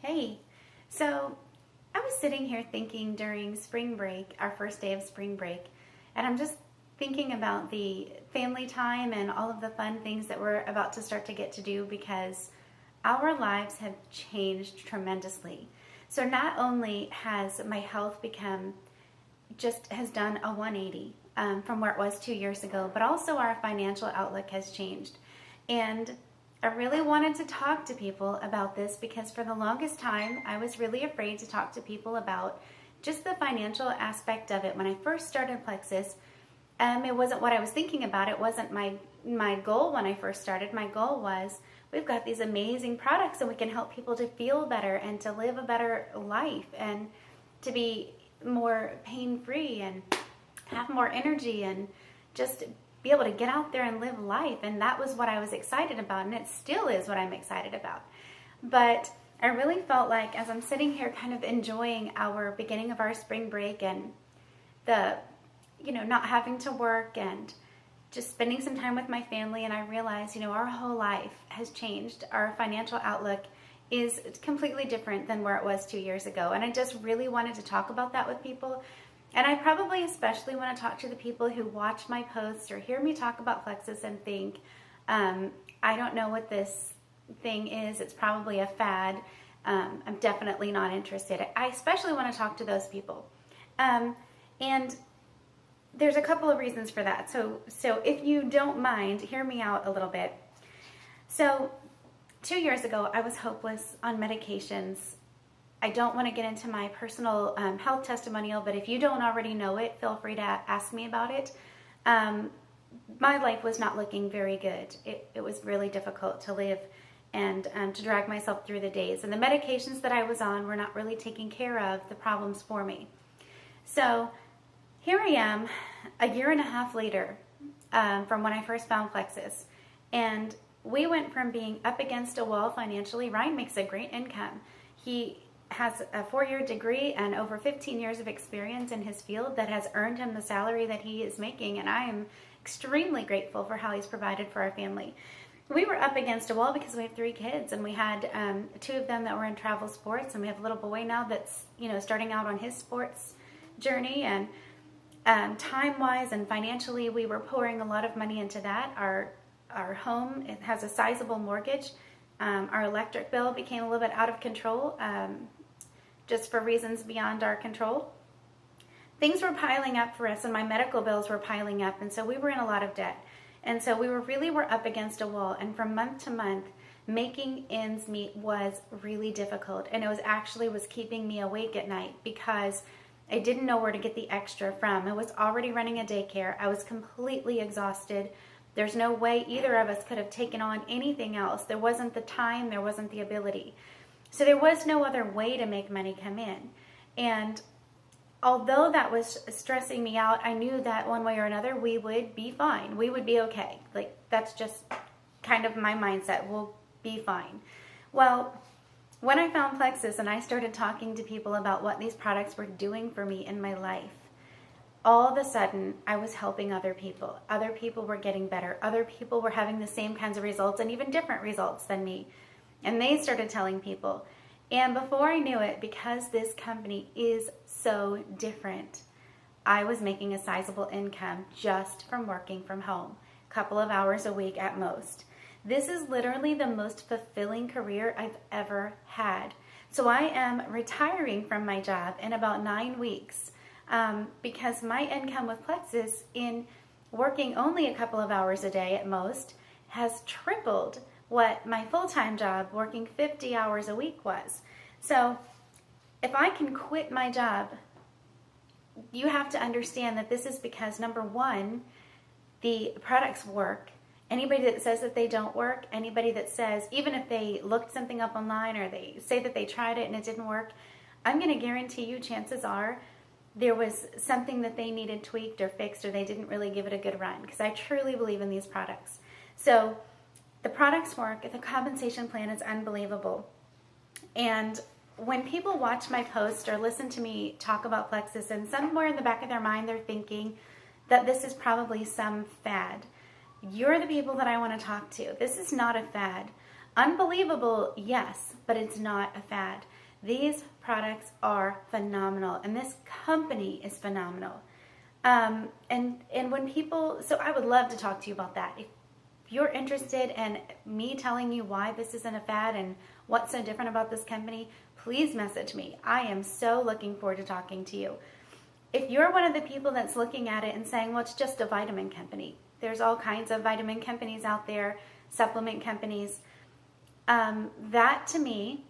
Hey, so I was sitting here thinking during spring break, our first day of spring break, and I'm just thinking about the family time and all of the fun things that we're about to start to get to do because our lives have changed tremendously. So not only has my health become just has done a 180 from where it was 2 years ago, but also our financial outlook has changed. And I really wanted to talk to people about this because for the longest time, I was really afraid to talk to people about just the financial aspect of it. When I first started Plexus, it wasn't what I was thinking about. It wasn't my goal when I first started. My goal was we've got these amazing products and we can help people to feel better and to live a better life and to be more pain-free and have more energy and just be able to get out there and live life. And that was what I was excited about, and it still is what I'm excited about. But I really felt like as I'm sitting here kind of enjoying our beginning of our spring break and the not having to work and just spending some time with my family, and I realized our whole life has changed. Our financial outlook is completely different than where it was 2 years ago, and I just really wanted to talk about that with people. And I probably especially want to talk to the people who watch my posts or hear me talk about Plexus and think, I don't know what this thing is. It's probably a fad. I'm definitely not interested. I especially want to talk to those people. And there's a couple of reasons for that. So if you don't mind, hear me out a little bit. So 2 years ago, I was hopeless on medications. I don't want to get into my personal health testimonial, but if you don't already know it, feel free to ask me about it. My life was not looking very good. It was really difficult to live and to drag myself through the days. And the medications that I was on were not really taking care of the problems for me. So here I am, a year and a half later from when I first found Plexus. And we went from being up against a wall financially. Ryan makes a great income. He has a 4-year degree and over 15 years of experience in his field that has earned him the salary that he is making, and I am extremely grateful for how he's provided for our family. We were up against a wall because we have 3 kids, and we had 2 of them that were in travel sports, and we have a little boy now that's starting out on his sports journey, and time-wise and financially we were pouring a lot of money into that. Our home, it has a sizable mortgage. Our electric bill became a little bit out of control, just for reasons beyond our control. Things were piling up for us, and my medical bills were piling up, and so we were in a lot of debt. And so we were up against a wall, and from month to month, making ends meet was really difficult, and it was keeping me awake at night because I didn't know where to get the extra from. I was already running a daycare. I was completely exhausted. There's no way either of us could have taken on anything else. There wasn't the time, there wasn't the ability. So there was no other way to make money come in. And although that was stressing me out, I knew that one way or another we would be fine. We would be okay. Like, that's just kind of my mindset. We'll be fine. Well, when I found Plexus and I started talking to people about what these products were doing for me in my life, all of a sudden, I was helping other people. Other people were getting better. Other people were having the same kinds of results and even different results than me. And they started telling people. And before I knew it, because this company is so different, I was making a sizable income just from working from home, a couple of hours a week at most. This is literally the most fulfilling career I've ever had. So I am retiring from my job in about 9 weeks. Because my income with Plexus in working only a couple of hours a day at most has tripled what my full-time job working 50 hours a week was. So if I can quit my job, you have to understand that this is because, number one, the products work. Anybody that says that they don't work, anybody that says, even if they looked something up online or they say that they tried it and it didn't work, I'm going to guarantee you chances are there was something that they needed tweaked or fixed, or they didn't really give it a good run, because I truly believe in these products. So the products work. The compensation plan is unbelievable. And when people watch my posts or listen to me talk about Plexus, and somewhere in the back of their mind they're thinking that this is probably some fad, you're the people that I want to talk to. This is not a fad. Unbelievable, yes, but it's not a fad. These products are phenomenal, and this company is phenomenal. And when people, so I would love to talk to you about that. If you're interested in me telling you why this isn't a fad and what's so different about this company, please message me. I am so looking forward to talking to you. If you're one of the people that's looking at it and saying, well, it's just a vitamin company. There's all kinds of vitamin companies out there, supplement companies. That to me,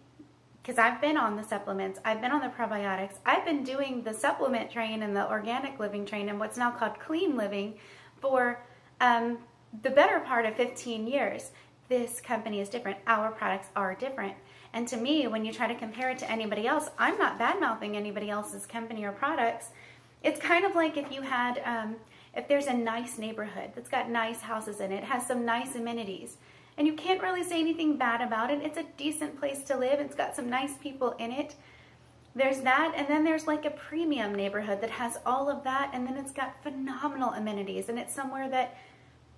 because I've been on the supplements, I've been on the probiotics, I've been doing the supplement train and the organic living train and what's now called clean living for the better part of 15 years. This company is different. Our products are different. And to me, when you try to compare it to anybody else, I'm not bad-mouthing anybody else's company or products. It's kind of like if you had, if there's a nice neighborhood that's got nice houses in it, has some nice amenities, and you can't really say anything bad about it. It's a decent place to live. It's got some nice people in it. There's that, and then there's like a premium neighborhood that has all of that, and then it's got phenomenal amenities, and it's somewhere that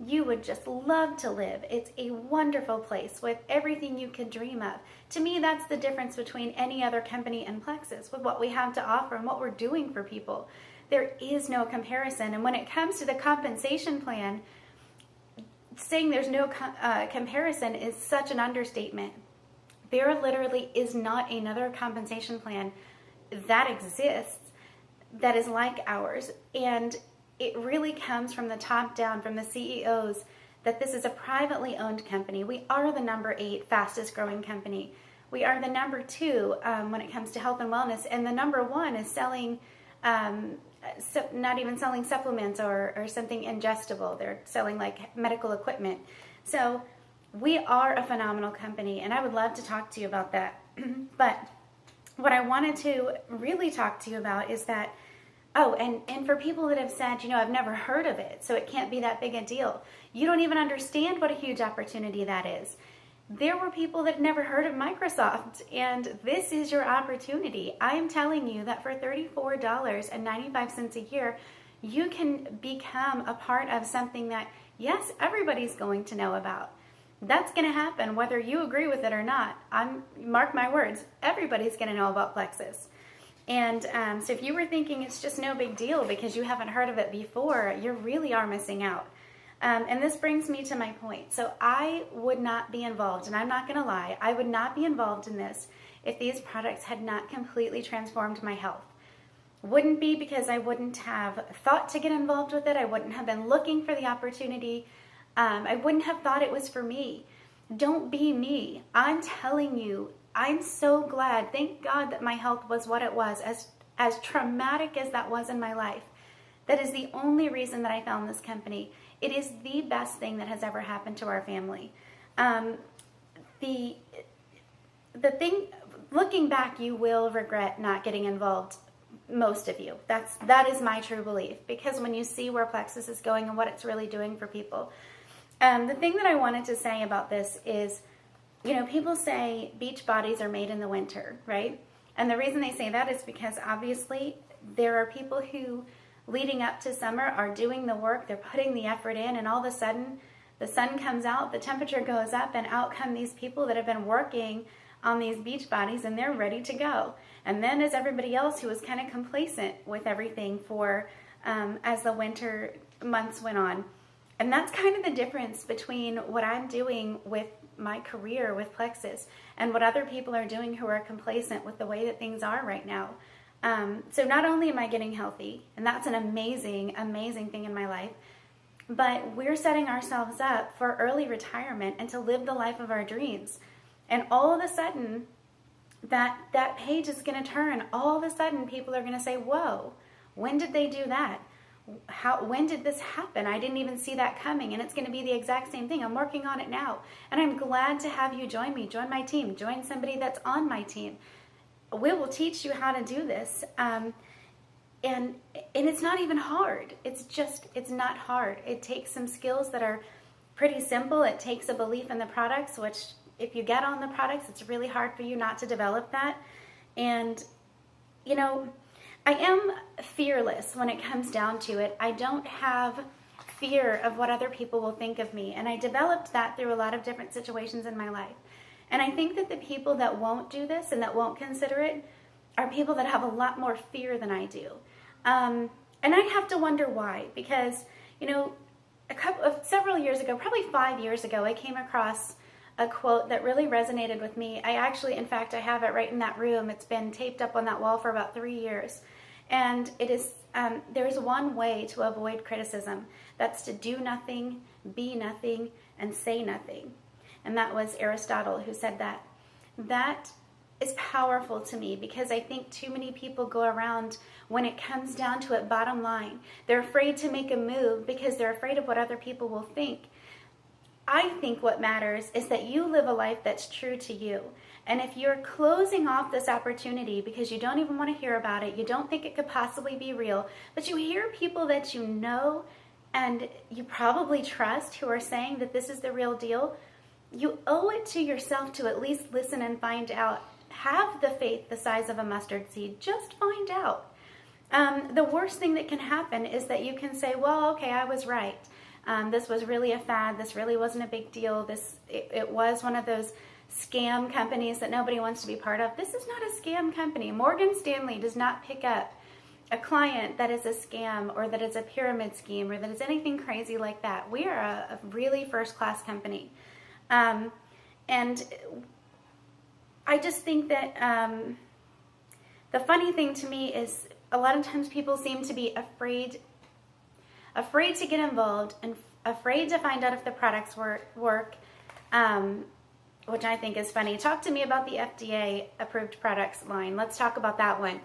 you would just love to live. It's a wonderful place with everything you could dream of. To me, that's the difference between any other company and Plexus, with what we have to offer and what we're doing for people. There is no comparison, and when it comes to the compensation plan, saying there's no comparison is such an understatement. There literally is not another compensation plan that exists that is like ours. And it really comes from the top down, from the CEOs, that this is a privately owned company. We are the number 8 fastest growing company. We are the number 2 when it comes to health and wellness. And the number 1 is selling not even selling supplements or something ingestible. They're selling like medical equipment. So we are a phenomenal company, and I would love to talk to you about that. But what I wanted to really talk to you about is that, and for people that have said, I've never heard of it, so it can't be that big a deal. You don't even understand what a huge opportunity that is. There were people that never heard of Microsoft, and this is your opportunity. I am telling you that for $34.95 a year, you can become a part of something that, yes, everybody's going to know about. That's going to happen whether you agree with it or not. Mark my words, everybody's going to know about Plexus. And so if you were thinking it's just no big deal because you haven't heard of it before, you really are missing out. And this brings me to my point. So I would not be involved, and I'm not going to lie, I would not be involved in this if these products had not completely transformed my health. Wouldn't be because I wouldn't have thought to get involved with it. I wouldn't have been looking for the opportunity. I wouldn't have thought it was for me. Don't be me. I'm telling you, I'm so glad. Thank God that my health was what it was, as traumatic as that was in my life. That is the only reason that I found this company. It is the best thing that has ever happened to our family. The thing, looking back, you will regret not getting involved. Most of you. That is my true belief, because when you see where Plexus is going and what it's really doing for people. The thing that I wanted to say about this is, people say beach bodies are made in the winter, right? And the reason they say that is because obviously there are people who, leading up to summer, are doing the work, they're putting the effort in, and all of a sudden the sun comes out, the temperature goes up, and out come these people that have been working on these beach bodies, and they're ready to go. And then as everybody else who was kind of complacent with everything for as the winter months went on. And that's kind of the difference between what I'm doing with my career with Plexus and what other people are doing who are complacent with the way that things are right now. So not only am I getting healthy, and that's an amazing, amazing thing in my life, but we're setting ourselves up for early retirement and to live the life of our dreams. And all of a sudden, that page is going to turn. All of a sudden, people are going to say, whoa, when did they do that? When did this happen? I didn't even see that coming. And it's going to be the exact same thing. I'm working on it now. And I'm glad to have you join me, join my team, join somebody that's on my team. We will teach you how to do this. And it's not even hard. It's not hard. It takes some skills that are pretty simple. It takes a belief in the products, which if you get on the products, it's really hard for you not to develop that. And, I am fearless when it comes down to it. I don't have fear of what other people will think of me. And I developed that through a lot of different situations in my life. And I think that the people that won't do this and that won't consider it are people that have a lot more fear than I do. And I have to wonder why, because, several years ago, probably 5 years ago, I came across a quote that really resonated with me. I actually, in fact, I have it right in that room. It's been taped up on that wall for about 3 years. And it is, there's one way to avoid criticism. That's to do nothing, be nothing, and say nothing. And that was Aristotle who said that. That is powerful to me because I think too many people go around, when it comes down to it, bottom line, they're afraid to make a move because they're afraid of what other people will think. I think what matters is that you live a life that's true to you. And if you're closing off this opportunity because you don't even want to hear about it, you don't think it could possibly be real, but you hear people that you know and you probably trust who are saying that this is the real deal, you owe it to yourself to at least listen and find out. Have the faith the size of a mustard seed. Just find out. The worst thing that can happen is that you can say, well, okay, I was right. This was really a fad. This really wasn't a big deal. It was one of those scam companies that nobody wants to be part of. This is not a scam company. Morgan Stanley does not pick up a client that is a scam or that is a pyramid scheme or that is anything crazy like that. We are a really first-class company. And I just think that the funny thing to me is a lot of times people seem to be afraid to get involved and afraid to find out if the products work, which I think is funny. Talk to me about the FDA approved products line. Let's talk about that one.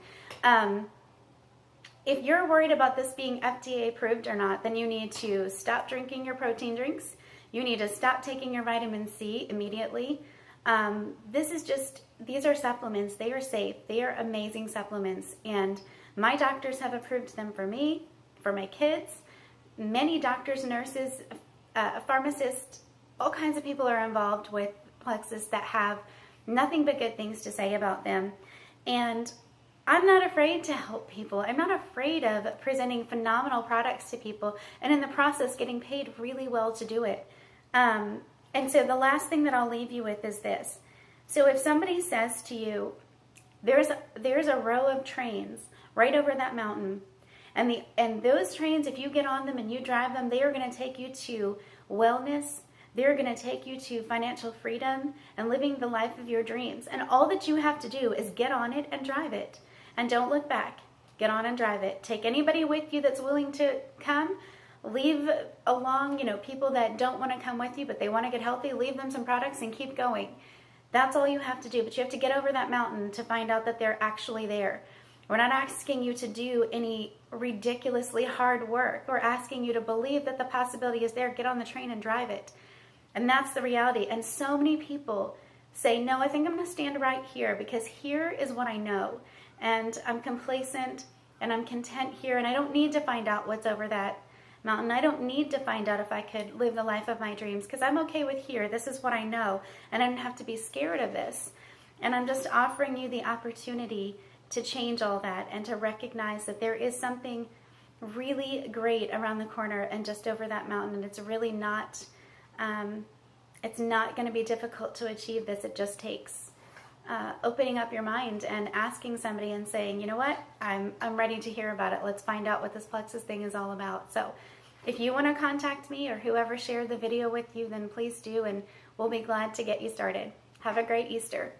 If you're worried about this being FDA approved or not, then you need to stop drinking your protein drinks. You need to stop taking your vitamin C immediately. These are supplements. They are safe. They are amazing supplements. And my doctors have approved them for me, for my kids. Many doctors, nurses, pharmacists, all kinds of people are involved with Plexus that have nothing but good things to say about them. And I'm not afraid to help people. I'm not afraid of presenting phenomenal products to people and in the process getting paid really well to do it. And so the last thing that I'll leave you with is this. So if somebody says to you, there's a row of trains right over that mountain, and those trains, if you get on them and you drive them, they are going to take you to wellness. They're going to take you to financial freedom and living the life of your dreams. And all that you have to do is get on it and drive it. And don't look back. Get on and drive it. Take anybody with you that's willing to come. Leave along, people that don't want to come with you, but they want to get healthy. Leave them some products and keep going. That's all you have to do. But you have to get over that mountain to find out that they're actually there. We're not asking you to do any ridiculously hard work. We're asking you to believe that the possibility is there. Get on the train and drive it. And that's the reality. And so many people say, no, I think I'm going to stand right here because here is what I know. And I'm complacent and I'm content here. And I don't need to find out what's over that mountain. I don't need to find out if I could live the life of my dreams because I'm okay with here. This is what I know. And I don't have to be scared of this. And I'm just offering you the opportunity to change all that and to recognize that there is something really great around the corner and just over that mountain. And it's really not, it's not going to be difficult to achieve this. It just takes opening up your mind and asking somebody and saying, you know what, I'm ready to hear about it. Let's find out what this Plexus thing is all about. So if you want to contact me or whoever shared the video with you, then please do, and we'll be glad to get you started. Have a great Easter.